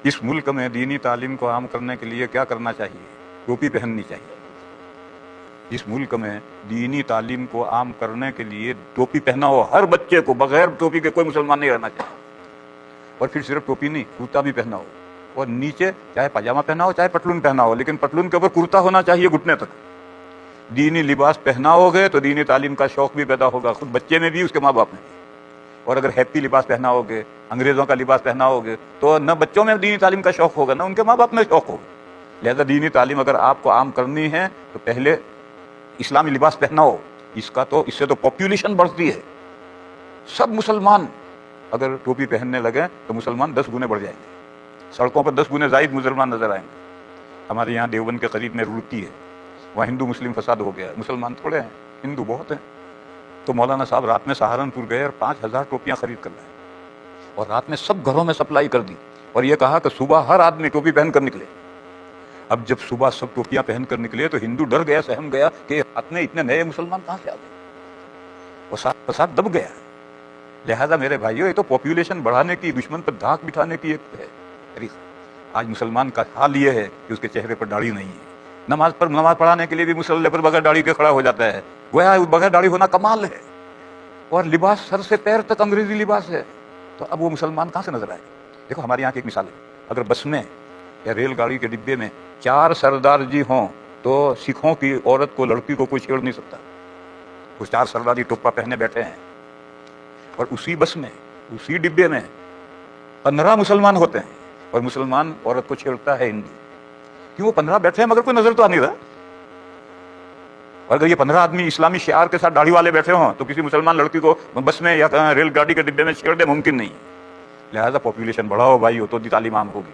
اس ملک میں دینی تعلیم کو عام کرنے کے لیے کیا کرنا چاہیے؟ ٹوپی پہننی چاہیے۔ اس ملک میں دینی تعلیم کو عام کرنے کے لیے ٹوپی پہنا ہو ہر بچے کو، بغیر ٹوپی کے کوئی مسلمان نہیں رہنا چاہیے۔ اور پھر صرف ٹوپی نہیں، کرتا بھی پہنا ہو، اور نیچے چاہے پاجامہ پہنا ہو چاہے پتلون پہنا ہو، لیکن پتلون کے اوپر کرتا ہونا چاہیے گھٹنے تک۔ دینی لباس پہناؤ گے تو دینی تعلیم کا شوق بھی پیدا ہوگا، خود بچے میں بھی، اس کے ماں باپ میں بھی۔ اور اگر ہیپی لباس پہناؤ گے، انگریزوں کا لباس پہناؤ گے، تو نہ بچوں میں دینی تعلیم کا شوق ہوگا نہ ان کے ماں باپ میں شوق ہوگا۔ لہذا دینی تعلیم اگر آپ کو عام کرنی ہے تو پہلے اسلامی لباس پہناؤ۔ اس سے تو پاپولیشن بڑھتی ہے۔ سب مسلمان اگر ٹوپی پہننے لگے تو مسلمان 10 گنے بڑھ جائیں گے، سڑکوں پر 10 گنے زائد مسلمان نظر آئیں گے۔ ہمارے یہاں دیوبند کے قریب میں رڑکی ہے، وہاں ہندو مسلم فساد ہو گیا ہے، مسلمان تھوڑے ہیں، ہندو بہت ہیں۔ تو مولانا صاحب رات میں سہارنپور گئے اور 5000 ٹوپیاں خرید کر لائے، اور رات میں سب گھروں میں سپلائی کر دی، اور یہ کہا کہ صبح ہر آدمی ٹوپی پہن کر نکلے۔ اب جب صبح سب ٹوپیاں پہن کر نکلے تو ہندو ڈر گیا، سہم گیا کہ ہاتھ میں اتنے نئے مسلمان کہاں سے آ گئے، وہ فساد دب گیا۔ لہذا میرے بھائیوں، یہ تو پاپولیشن بڑھانے کی، دشمن پر دھاک بٹھانے کی ایک ہے طریقہ۔ آج مسلمان کا حال یہ ہے کہ اس کے چہرے پر داڑھی نہیں ہے۔ نماز پڑھانے کے لیے بھی مسلح پر بغیر داڑھی کے کھڑا ہو جاتا ہے، گویا بغیر داڑھی ہونا کمال ہے، اور لباس سر سے پیر تک انگریزی لباس ہے۔ تو اب وہ مسلمان کہاں سے نظر آئے؟ دیکھو ہمارے یہاں کی ایک مثال ہے، اگر بس میں یا ریل گاڑی کے ڈبے میں 4 سردار جی ہوں تو سکھوں کی عورت کو، لڑکی کو کوئی چھیڑ نہیں سکتا۔ وہ 4 سردار جی ٹوپا پہنے بیٹھے ہیں، اور اسی بس میں، اسی ڈبے میں 15 مسلمان ہوتے ہیں، اور مسلمان عورت کو چھیڑتا ہے ہندو۔ کیوں؟ وہ 15 بیٹھے ہیں مگر کوئی نظر تو آ نہیں رہا۔ اور اگر یہ 15 آدمی اسلامی شعار کے ساتھ داڑھی والے بیٹھے ہوں تو کسی مسلمان لڑکی کو بس میں یا ریل گاڑی کے ڈبے میں چھیڑ دے ممکن نہیں۔ لہذا پاپولیشن بڑھاؤ بھائی، تو تعلیم عام ہوگی۔